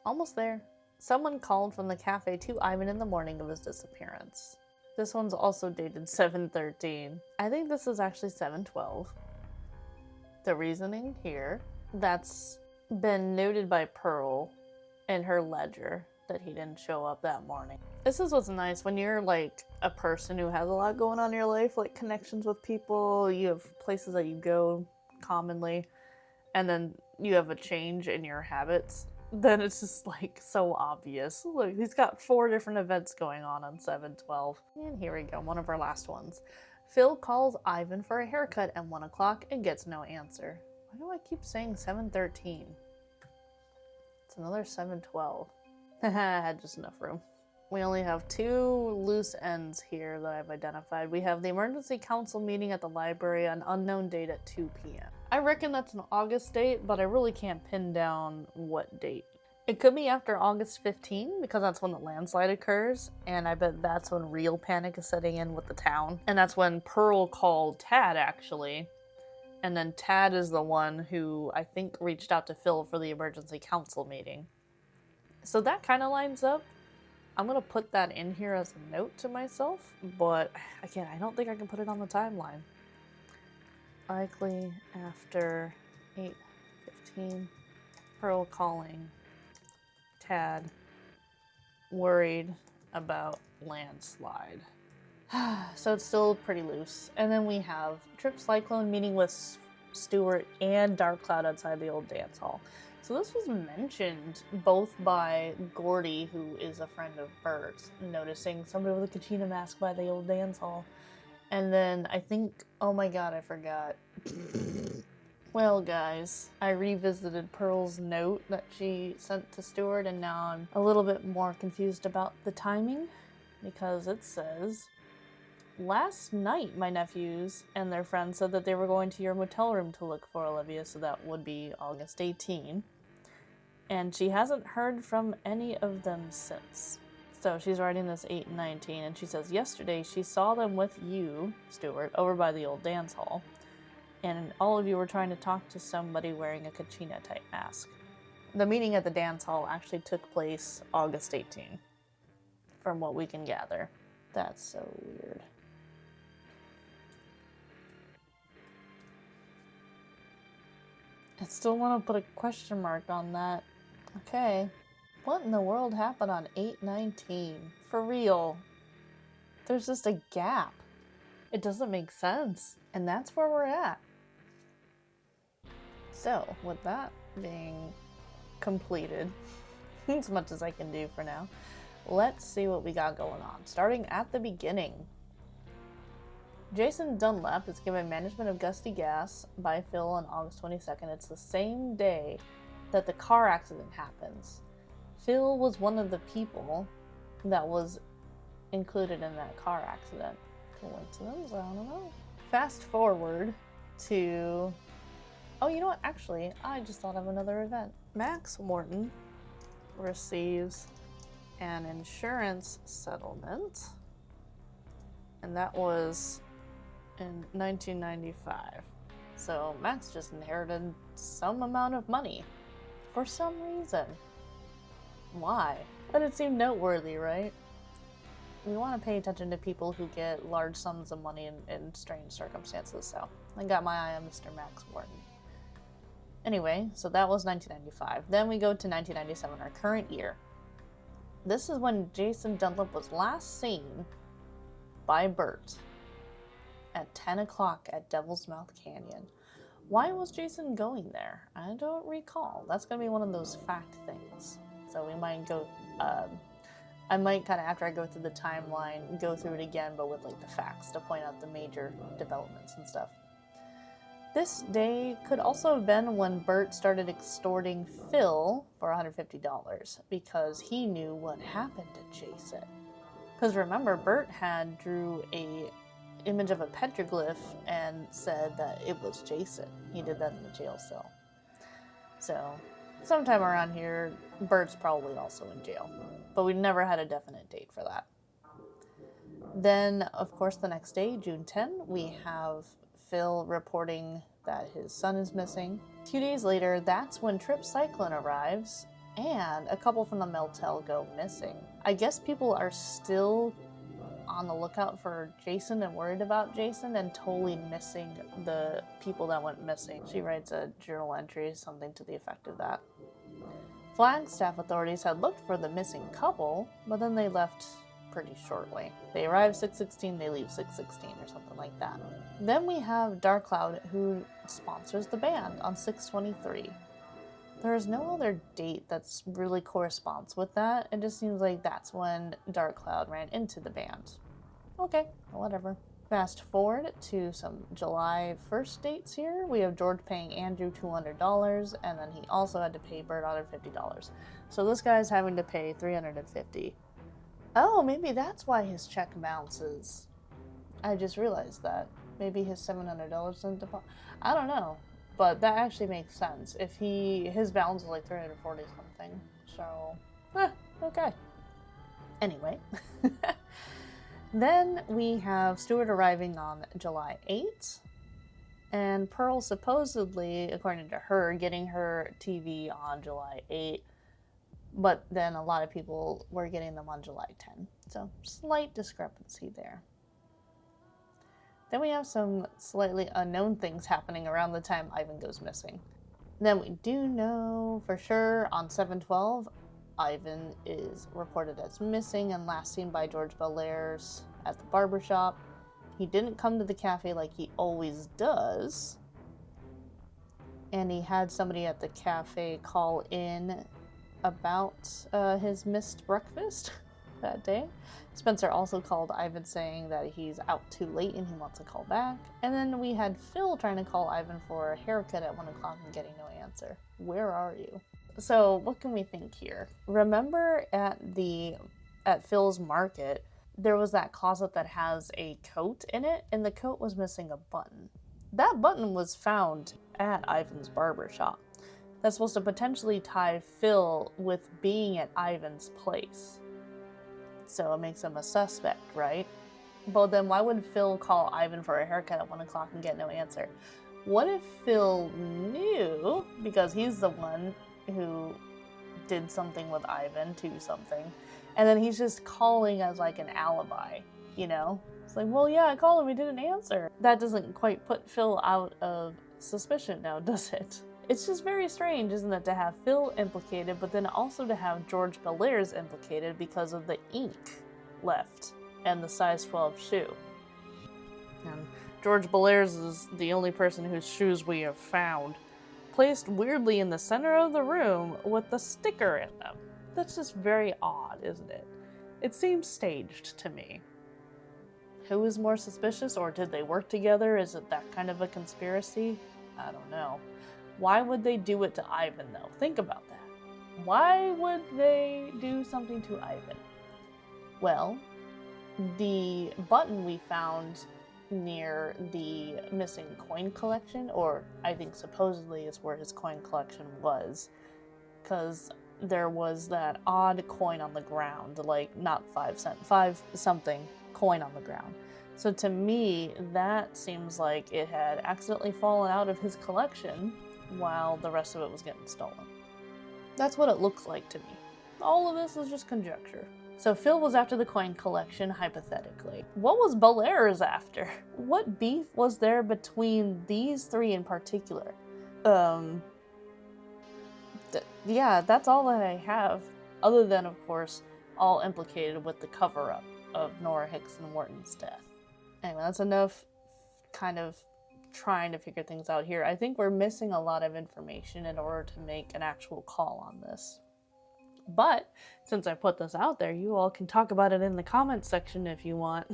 Almost there. Someone called from the cafe to Ivan in the morning of his disappearance. This one's also dated 713. I think this is actually 712. The reasoning here, that's been noted by Pearl in her ledger that he didn't show up that morning. This is what's nice when you're like a person who has a lot going on in your life, like connections with people, you have places that you go commonly, and then you have a change in your habits, then it's just like so obvious. Look, he's got 4 different events going on 712. And here we go, one of our last ones. Phil calls Ivan for a haircut at 1 o'clock and gets no answer. Why do I keep saying 713? It's another 712. I had just enough room. We only have 2 loose ends here that I've identified. We have the emergency council meeting at the library on unknown date at 2 p.m. I reckon that's an August date, but I really can't pin down what date. It could be after August 15, because that's when the landslide occurs, and I bet that's when real panic is setting in with the town. And that's when Pearl called Tad, actually. And then Tad is the one who, I think, reached out to Phil for the emergency council meeting. So that kind of lines up. I'm going to put that in here as a note to myself, but again, I don't think I can put it on the timeline. Likely after 8:15, Pearl calling Tad, worried about landslide. So it's still pretty loose. And then we have Trip Cyclone meeting with Stuart and Darkcloud outside the old dance hall. So this was mentioned both by Gordy, who is a friend of Bert's, noticing somebody with a Kachina mask by the old dance hall. And then I think, oh my god, I forgot. Well, guys, I revisited Pearl's note that she sent to Stuart, and now I'm a little bit more confused about the timing, because it says, last night my nephews and their friends said that they were going to your motel room to look for Olivia, so that would be August 18. And she hasn't heard from any of them since. So she's writing this 8/19, and she says, yesterday she saw them with you, Stuart, over by the old dance hall. And all of you were trying to talk to somebody wearing a Kachina-type mask. The meeting at the dance hall actually took place August 18, from what we can gather. That's so weird. I still want to put a question mark on that. Okay. What in the world happened on 8/19? For real. There's just a gap. It doesn't make sense. And that's where we're at. So, with that being completed, as much as I can do for now, let's see what we got going on. Starting at the beginning. Jason Dunlap is given management of Gusty Gas by Phil on August 22nd. It's the same day that the car accident happens. Phil was one of the people that was included in that car accident. Coincidence? I don't know. Fast forward to... Oh, you know what? Actually, I just thought of another event. Max Morton receives an insurance settlement, and that was in 1995. So Max just inherited some amount of money for some reason. Why? But it seemed noteworthy, right? We want to pay attention to people who get large sums of money in strange circumstances, so I got my eye on Mr. Max Morton. Anyway, so that was 1995. Then we go to 1997, our current year. This is when Jason Dunlap was last seen by Bert at 10 o'clock at Devil's Mouth Canyon. Why was Jason going there? I don't recall. That's going to be one of those fact things. So we might go, I might kind of, after I go through the timeline, go through it again, but with like the facts to point out the major developments and stuff. This day could also have been when Bert started extorting Phil for $150 because he knew what happened to Jason. Because remember, Bert had drew a image of a petroglyph and said that it was Jason. He did that in the jail cell. So, sometime around here, Bert's probably also in jail. But we never had a definite date for that. Then, of course, the next day, June 10, we have Phil reporting that his son is missing. 2 days later, that's when Trip Cyclone arrives, and a couple from the Meltel go missing. I guess people are still on the lookout for Jason and worried about Jason and totally missing the people that went missing. She writes a journal entry, something to the effect of that. Flagstaff authorities had looked for the missing couple, but then they left pretty shortly. They arrive 6:16, they leave 6:16 or something like that. Then we have Darkcloud, who sponsors the band on 6/23. There is no other date that's really corresponds with that. It just seems like that's when Darkcloud ran into the band. Okay, whatever. Fast forward to some July 1st dates here. We have George paying Andrew $200, and then he also had to pay Bert $150. So this guy's having to pay $350. Oh, maybe that's why his check bounces. I just realized that. Maybe his $700 didn't deposit. I don't know. But that actually makes sense. If his balance was like 340 something. So, okay. Anyway. Then we have Stuart arriving on July 8th. And Pearl supposedly, according to her, getting her TV on July 8th. But then a lot of people were getting them on July 10. So, slight discrepancy there. Then we have some slightly unknown things happening around the time Ivan goes missing. Then we do know for sure on 7/12, Ivan is reported as missing and last seen by George Bellairs at the barbershop. He didn't come to the cafe like he always does. And he had somebody at the cafe call in about his missed breakfast that day. Spencer also called Ivan saying that he's out too late and he wants to call back. And then we had Phil trying to call Ivan for a haircut at 1 o'clock and getting no answer. Where are you? So what can we think here? Remember at Phil's market, there was that closet that has a coat in it, and the coat was missing a button. That button was found at Ivan's barbershop. That's supposed to potentially tie Phil with being at Ivan's place. So it makes him a suspect, right? But then why would Phil call Ivan for a haircut at 1 o'clock and get no answer? What if Phil knew, because he's the one who did something with Ivan to something, and then he's just calling as like an alibi, you know? It's like, well, yeah, I called him, he didn't answer. That doesn't quite put Phil out of suspicion now, does it? It's just very strange, isn't it, to have Phil implicated, but then also to have George Bellairs implicated because of the ink left and the size 12 shoe. And George Bellairs is the only person whose shoes we have found, placed weirdly in the center of the room with a sticker in them. That's just very odd, isn't it? It seems staged to me. Who is more suspicious, or did they work together? Is it that kind of a conspiracy? I don't know. Why would they do it to Ivan, though? Think about that. Why would they do something to Ivan? Well, the button we found near the missing coin collection, or I think supposedly is where his coin collection was, because there was that odd coin on the ground, like not 5 cent, 5 something coin on the ground. So to me, that seems like it had accidentally fallen out of his collection while the rest of it was getting stolen. That's what it looks like to me. All of this is just conjecture. So Phil was after the coin collection, hypothetically. What was Bellairs after? What beef was there between these three in particular? Yeah, that's all that I have. Other than, of course, all implicated with the cover-up of Nora Hickson Wharton's death. Anyway, that's enough kind of trying to figure things out here. I think we're missing a lot of information in order to make an actual call on this. But since I put this out there, you all can talk about it in the comments section if you want.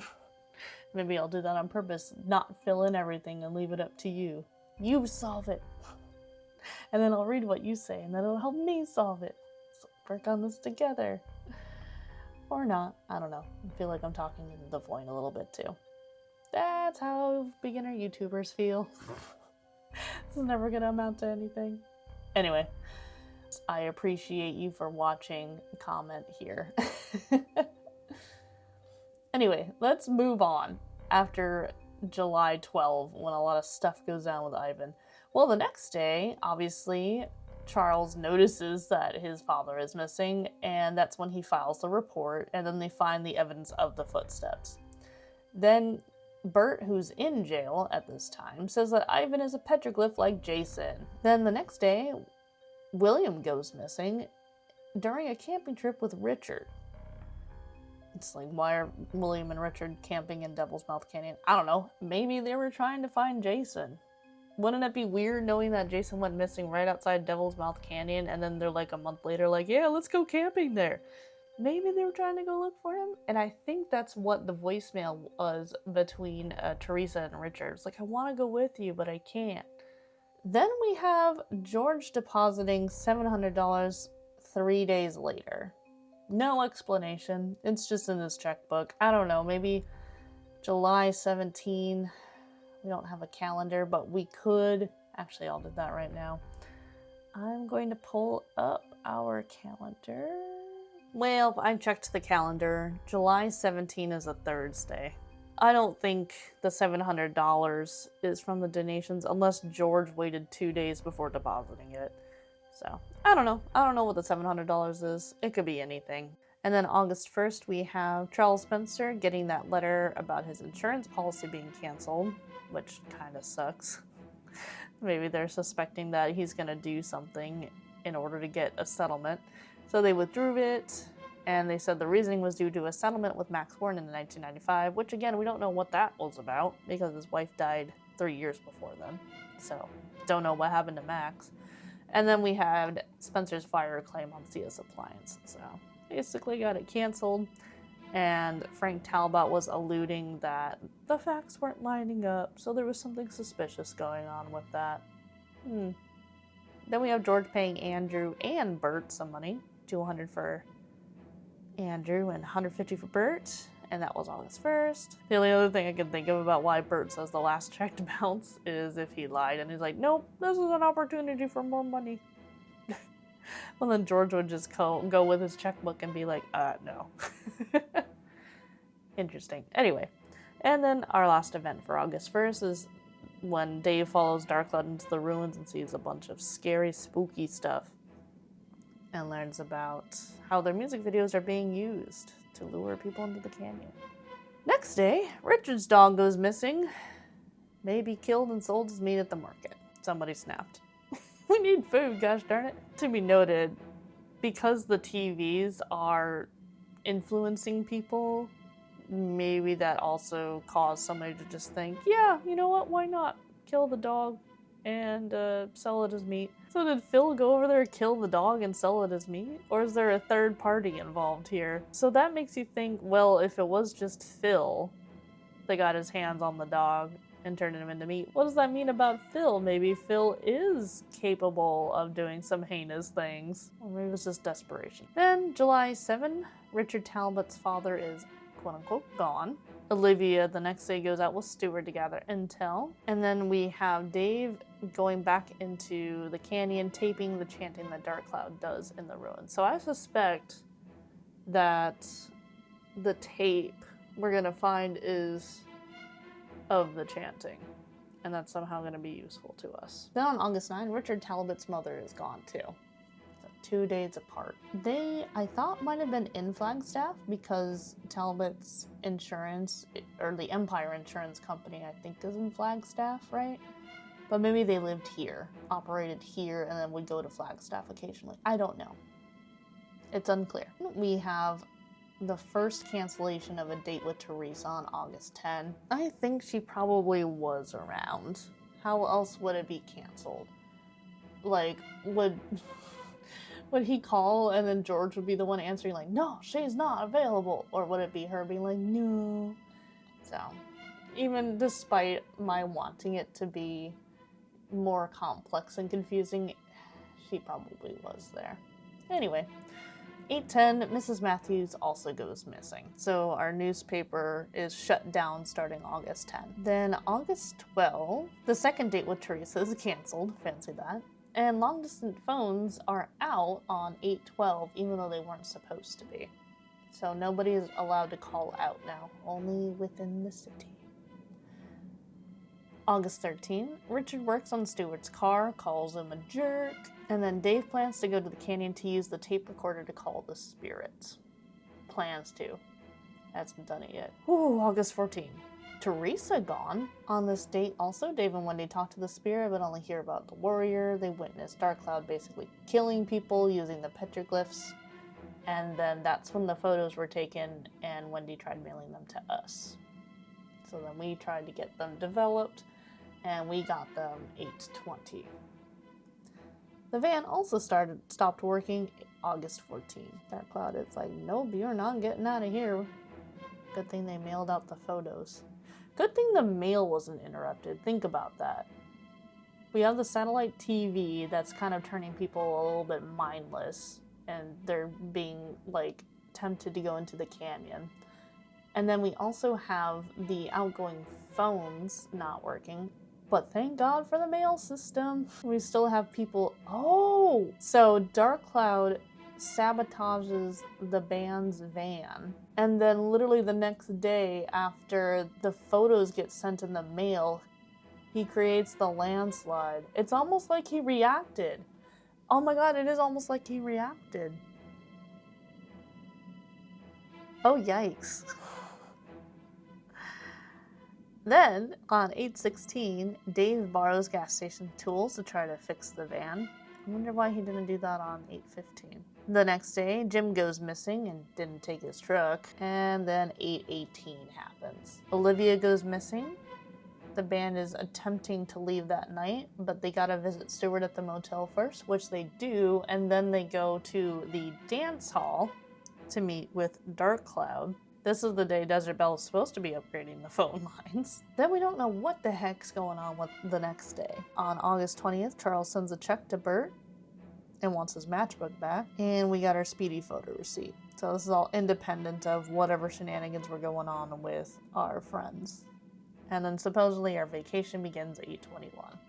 Maybe I'll do that on purpose, not fill in everything and leave it up to you. You solve it. And then I'll read what you say, and then it'll help me solve it. So work on this together. Or not. I don't know. I feel like I'm talking into the void a little bit too. That's how beginner YouTubers feel. This is never gonna amount to anything. Anyway, I appreciate you for watching. Comment here. Anyway, let's move on after July 12, when a lot of stuff goes down with Ivan. Well, the next day, obviously, Charles notices that his father is missing, and that's when he files the report, and then they find the evidence of the footsteps. Then Bert, who's in jail at this time, says that Ivan is a petroglyph like Jason. Then the next day, William goes missing during a camping trip with Richard. It's like, why are William and Richard camping in Devil's Mouth Canyon? I don't know. Maybe they were trying to find Jason. Wouldn't it be weird knowing that Jason went missing right outside Devil's Mouth Canyon, and then they're like a month later like, yeah, let's go camping there. Maybe they were trying to go look for him? And I think that's what the voicemail was between Teresa and Richard. It's like, I want to go with you, but I can't. Then we have George depositing $700 3 days later. No explanation. It's just in his checkbook. I don't know, maybe July 17. We don't have a calendar, but we could. Actually, I'll do that right now. I'm going to pull up our calendar. Well, I checked the calendar. July 17 is a Thursday. I don't think the $700 is from the donations unless George waited 2 days before depositing it. So, I don't know. I don't know what the $700 is. It could be anything. And then August 1st, we have Charles Spencer getting that letter about his insurance policy being canceled, which kind of sucks. Maybe they're suspecting that he's going to do something in order to get a settlement. So they withdrew it, and they said the reasoning was due to a settlement with Max Warren in 1995, which again, we don't know what that was about because his wife died 3 years before then. So, don't know what happened to Max. And then we had Spencer's fire claim on CS Appliance. So, basically got it canceled, and Frank Talbot was alluding that the facts weren't lining up, so there was something suspicious going on with that. Then we have George paying Andrew and Bert some money. $200 for Andrew and $150 for Bert, and that was August 1st. The only other thing I can think of about why Bert says the last check to bounce is if he lied, and he's like, nope, this is an opportunity for more money. Well, then George would just go with his checkbook and be like, no. Interesting. Anyway, and then our last event for August 1st is when Dave follows Darkcloud into the ruins and sees a bunch of scary, spooky stuff, and learns about how their music videos are being used to lure people into the canyon. Next day, Richard's dog goes missing. Maybe killed and sold as meat at the market. Somebody snapped. We need food, gosh darn it. To be noted, because the TVs are influencing people, maybe that also caused somebody to just think, yeah, you know what, why not? Kill the dog and sell it as meat. So did Phil go over there, kill the dog, and sell it as meat? Or is there a third party involved here? So that makes you think, well, if it was just Phil that got his hands on the dog and turned him into meat, what does that mean about Phil? Maybe Phil is capable of doing some heinous things. Or maybe it's just desperation. Then, July 7, Richard Talbot's father is quote-unquote gone. Olivia the next day goes out with Stewart to gather intel. And then we have Dave going back into the canyon, taping the chanting that Darkcloud does in the ruins. So I suspect that the tape we're going to find is of the chanting. And that's somehow going to be useful to us. Then on August 9, Richard Talbot's mother is gone too. 2 days apart. They, I thought, might have been in Flagstaff because Talbot's insurance, or the Empire Insurance Company, I think is in Flagstaff, right? But maybe they lived here, operated here, and then would go to Flagstaff occasionally. I don't know. It's unclear. We have the first cancellation of a date with Teresa on August 10. I think she probably was around. How else would it be canceled? Like, would he call and then George would be the one answering like, no, she's not available? Or would it be her being like, no? So, even despite my wanting it to be more complex and confusing, she probably was there. Anyway, 8:10, Mrs. Matthews also goes missing. So our newspaper is shut down starting August 10. Then August 12, the second date with Teresa is canceled. Fancy that. And long-distance phones are out on 8/12, even though they weren't supposed to be. So nobody is allowed to call out now, only within the city. August 13, Richard works on Stewart's car, calls him a jerk, and then Dave plans to go to the canyon to use the tape recorder to call the spirits. Plans to. Hasn't done it yet. Ooh, August 14. Teresa gone. On this date also, Dave and Wendy talk to the spirit, but only hear about the warrior. They witness Darkcloud basically killing people using the petroglyphs. And then that's when the photos were taken and Wendy tried mailing them to us. So then we tried to get them developed and we got them 8/20. The van also stopped working August 14. Darkcloud is like, nope, you're not getting out of here. Good thing they mailed out the photos. Good thing the mail wasn't interrupted. Think about that. We have the satellite TV that's kind of turning people a little bit mindless, and they're being, like, tempted to go into the canyon. And then we also have the outgoing phones not working. But thank God for the mail system. We still have people... Oh! So Darkcloud sabotages the band's van. And then literally the next day after the photos get sent in the mail, he creates the landslide. It's almost like he reacted. Oh my God, it is almost like he reacted. Oh, yikes. Then, on 8/16, Dave borrows gas station tools to try to fix the van. I wonder why he didn't do that on 8/15. The next day, Jim goes missing and didn't take his truck. And then 8/18 happens. Olivia goes missing. The band is attempting to leave that night, but they gotta visit Stewart at the motel first, which they do, and then they go to the dance hall to meet with Darkcloud. This is the day Desert Bell is supposed to be upgrading the phone lines. Then we don't know what the heck's going on with the next day. On August 20th, Charles sends a check to Bert and wants his matchbook back, and we got our speedy photo receipt. So this is all independent of whatever shenanigans were going on with our friends. And then supposedly our vacation begins at 8/21.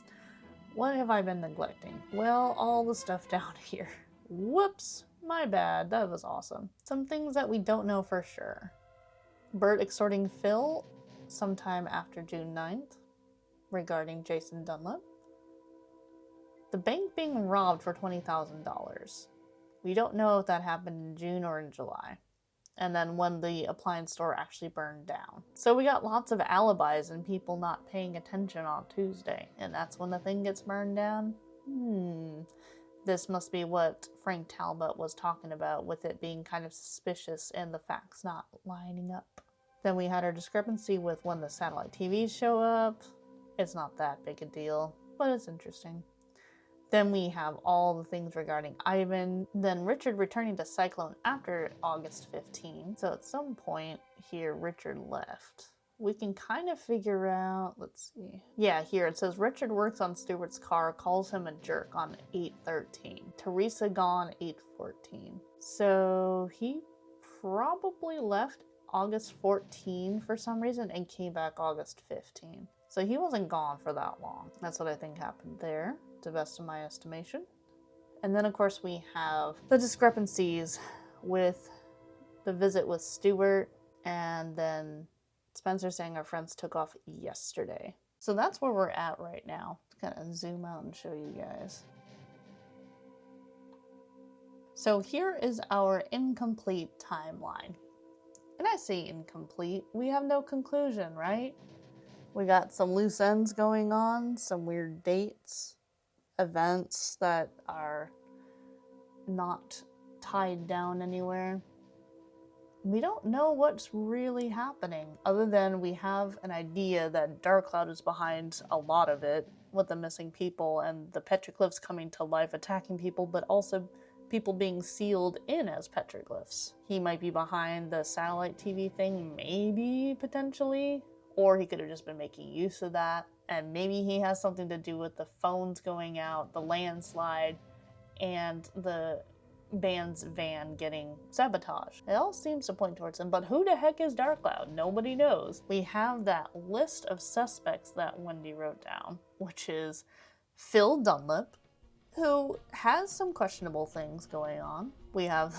What have I been neglecting? Well, all the stuff down here. Whoops, my bad, that was awesome. Some things that we don't know for sure. Bert extorting Phil sometime after June 9th regarding Jason Dunlap. The bank being robbed for $20,000. We don't know if that happened in June or in July. And then when the appliance store actually burned down. So we got lots of alibis and people not paying attention on Tuesday. And that's when the thing gets burned down? This must be what Frank Talbot was talking about with it being kind of suspicious and the facts not lining up. Then we had our discrepancy with when the satellite TVs show up. It's not that big a deal, but it's interesting. Then we have all the things regarding Ivan. Then Richard returning to Cyclone after August 15. So at some point here, Richard left. We can kind of figure out, let's see. Yeah, here it says Richard works on Stewart's car, calls him a jerk on 8/13. Teresa gone 8/14. So he probably left August 14 for some reason and came back August 15. So he wasn't gone for that long. That's what I think happened there, to the best of my estimation. And then of course we have the discrepancies with the visit with Stewart, and then Spencer saying our friends took off yesterday. So that's where we're at right now. Kind of zoom out and show you guys. So here is our incomplete timeline. And I say incomplete. We have no conclusion, right? We got some loose ends going on, some weird dates, events that are not tied down anywhere. We don't know what's really happening, other than we have an idea that Darkcloud is behind a lot of it, with the missing people and the petroglyphs coming to life attacking people, but also people being sealed in as petroglyphs. He might be behind the satellite TV thing, maybe, potentially, or he could have just been making use of that, and maybe he has something to do with the phones going out, the landslide, and the band's van getting sabotaged. It all seems to point towards him, but who the heck is Darkcloud? Nobody knows. We have that list of suspects that Wendy wrote down, which is Phil Dunlap, who has some questionable things going on. We have,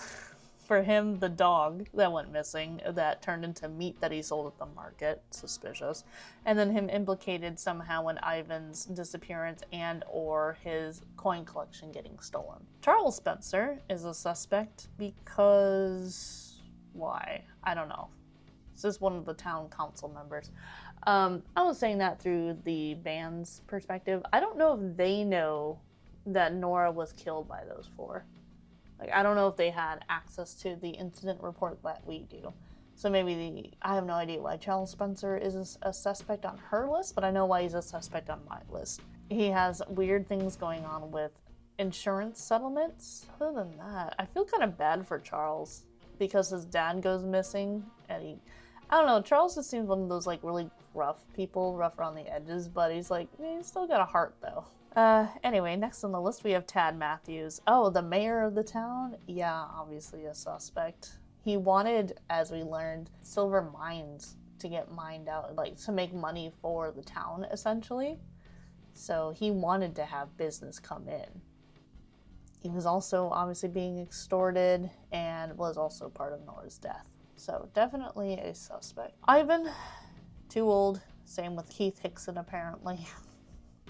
for him, the dog that went missing that turned into meat that he sold at the market. Suspicious. And then him implicated somehow in Ivan's disappearance and or his coin collection getting stolen. Charles Spencer is a suspect because... why? I don't know. This is one of the town council members. I was saying that through the band's perspective. I don't know if they know that Nora was killed by those four. Like, I don't know if they had access to the incident report that we do. So maybe I have no idea why Charles Spencer is a suspect on her list, but I know why he's a suspect on my list. He has weird things going on with insurance settlements. Other than that, I feel kind of bad for Charles because his dad goes missing, and I don't know, Charles just seems one of those like really rough people, rough around the edges, but he's like, he's still got a heart though. Anyway, next on the list we have Tad Matthews. Oh, the mayor of the town? Yeah, obviously a suspect. He wanted, as we learned, silver mines to get mined out, like to make money for the town, essentially. So he wanted to have business come in. He was also obviously being extorted and was also part of Nora's death. So definitely a suspect. Ivan, too old. Same with Keith Hickson, apparently.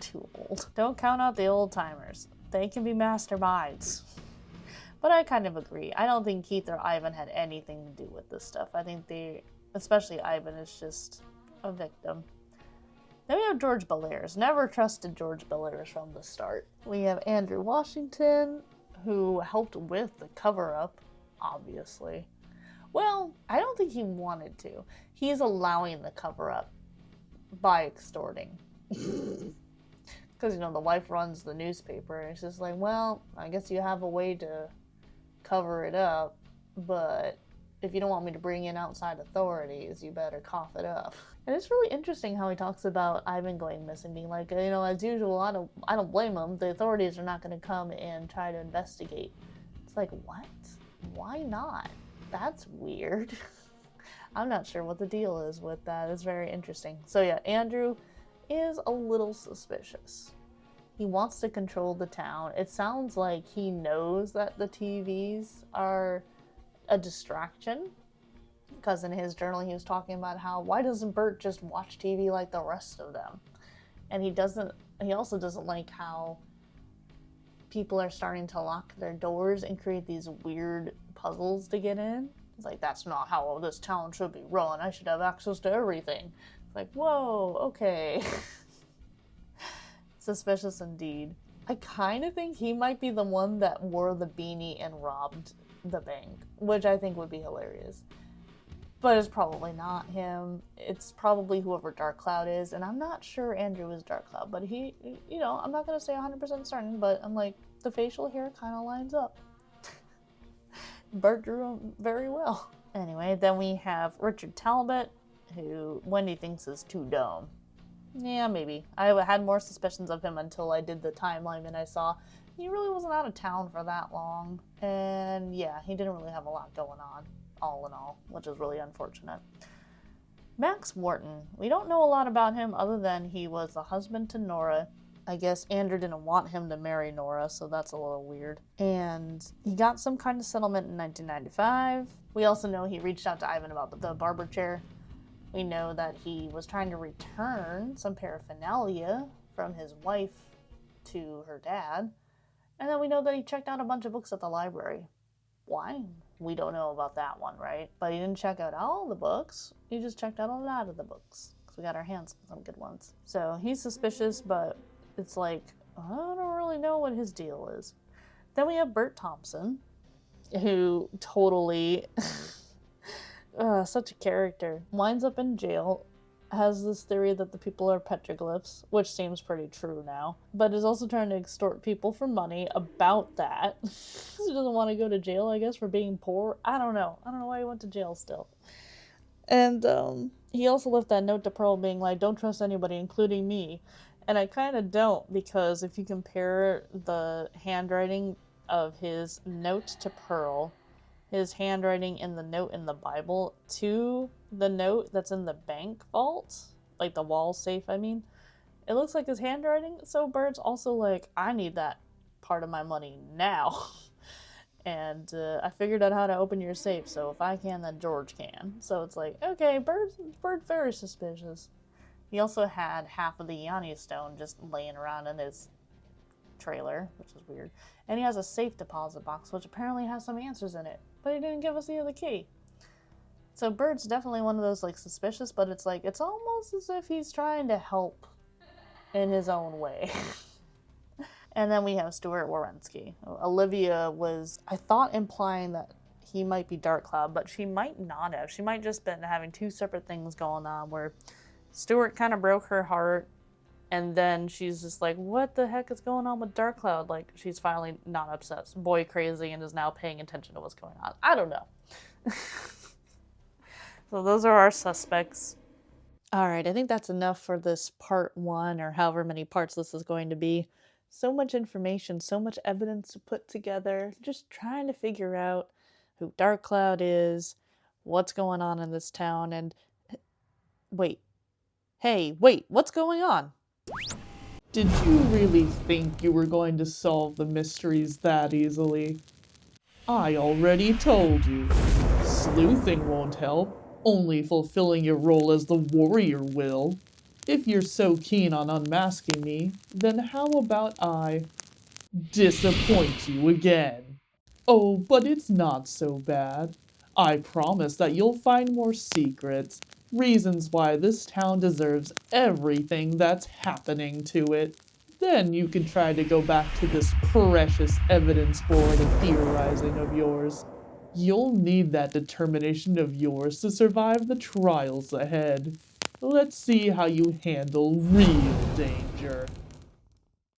Too old. Don't count out the old timers. They can be masterminds. But I kind of agree. I don't think Keith or Ivan had anything to do with this stuff. I think especially Ivan, is just a victim. Then we have George Bellairs. Never trusted George Bellairs from the start. We have Andrew Washington, who helped with the cover-up, obviously. Well, I don't think he wanted to. He's allowing the cover-up by extorting. Because, you know, the wife runs the newspaper, and it's just like, well, I guess you have a way to cover it up, but if you don't want me to bring in outside authorities, you better cough it up. And it's really interesting how he talks about Ivan going missing, being like, you know, as usual, I don't blame him. The authorities are not going to come and try to investigate. It's like, what? Why not? That's weird. I'm not sure what the deal is with that. It's very interesting. So yeah, Andrew is a little suspicious. He wants to control the town. It sounds like he knows that the TVs are a distraction, because in his journal he was talking about how, why doesn't Bert just watch TV like the rest of them? And he also doesn't like how people are starting to lock their doors and create these weird puzzles to get in. It's like, that's not how this town should be run. I should have access to everything. Like, whoa, okay. Suspicious indeed. I kind of think he might be the one that wore the beanie and robbed the bank, which I think would be hilarious. But it's probably not him. It's probably whoever Darkcloud is, and I'm not sure Andrew is Darkcloud, but he, you know, I'm not going to say 100% certain, but I'm like, the facial hair kind of lines up. Bert drew him very well. Anyway, then we have Richard Talbot, who Wendy thinks is too dumb. Yeah, maybe. I had more suspicions of him until I did the timeline and I saw he really wasn't out of town for that long. And yeah, he didn't really have a lot going on, all in all, which is really unfortunate. Max Wharton. We don't know a lot about him other than he was the husband to Nora. I guess Andrew didn't want him to marry Nora, so that's a little weird. And he got some kind of settlement in 1995. We also know he reached out to Ivan about the barber chair. We know that he was trying to return some paraphernalia from his wife to her dad. And then we know that he checked out a bunch of books at the library. Why? We don't know about that one, right? But he didn't check out all the books. He just checked out a lot of the books. Because we got our hands on some good ones. So he's suspicious, but it's like, I don't really know what his deal is. Then we have Bert Thompson, who totally... such a character. Winds up in jail, has this theory that the people are petroglyphs, which seems pretty true now, but is also trying to extort people for money about that. He doesn't want to go to jail, I guess, for being poor. I don't know why he went to jail still. And he also left that note to Pearl being like, don't trust anybody, including me. And I kind of don't, because if you compare the handwriting of his note to Pearl, his handwriting in the note in the Bible to the note that's in the bank vault, like the wall safe, I mean, it looks like his handwriting. So Bert's also like, I need that part of my money now. And I figured out how to open your safe, so if I can, then George can. So it's like, okay, Bert's very suspicious. He also had half of the Yanni stone just laying around in his trailer, which is weird. And he has a safe deposit box, which apparently has some answers in it. But he didn't give us the other key. So Bert's definitely one of those, like, suspicious, but it's like, it's almost as if he's trying to help in his own way. And then we have Stuart Wawrinski. Olivia was, I thought, implying that he might be Darkcloud, but she might not have. She might just been having two separate things going on where Stuart kind of broke her heart, and then she's just like, what the heck is going on with Darkcloud? Like, she's finally not obsessed, boy crazy, and is now paying attention to what's going on. I don't know. So those are our suspects. All right, I think that's enough for this part 1, or however many parts this is going to be. So much information, so much evidence to put together, just trying to figure out who Darkcloud is, what's going on in this town, and... Wait, what's going on? Did you really think you were going to solve the mysteries that easily? I already told you. Sleuthing won't help. Only fulfilling your role as the warrior will. If you're so keen on unmasking me, then how about I disappoint you again? Oh, but it's not so bad. I promise that you'll find more secrets. Reasons why this town deserves everything that's happening to it. Then you can try to go back to this precious evidence board of theorizing of yours. You'll need that determination of yours to survive the trials ahead. Let's see how you handle real danger.